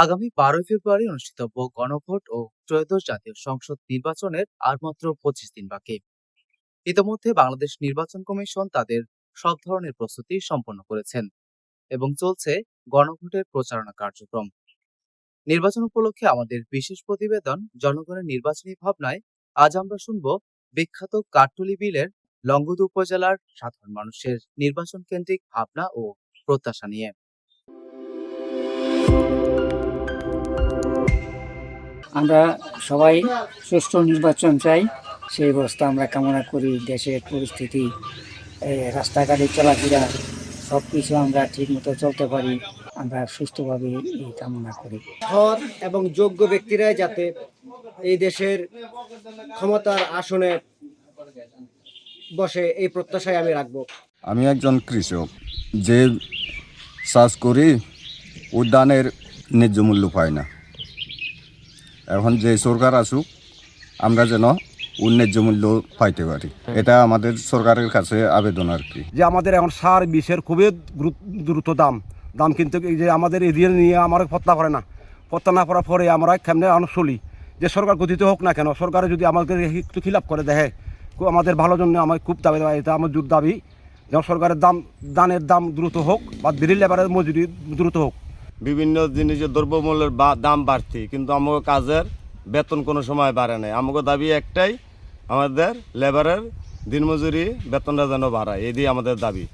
আগামী 12 ফেব্রুয়ারি অনুষ্ঠিতব্য গণভোট ও ত্রয়োদশ জাতীয় সংসদ নির্বাচনের আর মাত্র 25 দিন বাকি। ইতোমধ্যে বাংলাদেশ নির্বাচন কমিশন তাদের সব ধরনের প্রস্তুতি সম্পন্ন করেছেন এবং চলছে গণভোটের প্রচারণা কার্যক্রম। নির্বাচন উপলক্ষে আমাদের বিশেষ প্রতিবেদন জনগণের নির্বাচনী ভাবনায়। আজ আমরা শুনব বিখ্যাত কাঠটুলি বিলের লংগদু উপজেলার সাধারণ মানুষের নির্বাচন কেন্দ্রিক ভাবনা ও প্রত্যাশা নিয়ে। আমরা সবাই সুষ্ঠু নির্বাচন চাই, সেই ব্যবস্থা আমরা কামনা করি। দেশের পরিস্থিতি, রাস্তাঘাটে চলাফেরা সব কিছু আমরা ঠিকমতো চলতে পারি, আমরা সুস্থভাবে এই কামনা করি। সৎ এবং যোগ্য ব্যক্তিরা যাতে এই দেশের ক্ষমতার আসনে বসে, এই প্রত্যাশায় আমি রাখবো। আমি একজন কৃষক, যে চাষ করি ওই ধানের ন্যায্য মূল্য পাই না। এখন যে সরকার আসুক, আমরা যেন ওই ন্যায্য মূল্য পাইতে পারি, এটা আমাদের সরকারের কাছে আবেদন আর কি। যে আমাদের এখন সার বিষের খুবই দ্রুত দাম কিন্তু এই যে আমাদের এরিয়া নিয়ে আমার পত্তা করে না, পত্তা না করার পরে আমরা কেমনে অনেক চলি। যে সরকার গঠিত হোক না কেন, সরকারে যদি আমাদের একটু খিলাপ করে দেখে, আমাদের ভালোর জন্য আমার খুব দাবি, এটা আমার জোর দাবি। যেমন সরকারের ধানের দাম দ্রুত হোক বা দিল্লি লেবারের মজুরি দ্রুত হোক। বিভিন্ন জিনিসের দ্রব্যমূল্যের দাম বাড়তি, কিন্তু আমাকে কাজের বেতন কোনো সময় বাড়ে নাই। আমাকে দাবি একটাই, আমাদের লেবারের দিনমজুরি বেতনটা যেন বাড়ায়, এই দিয়ে আমাদের দাবি।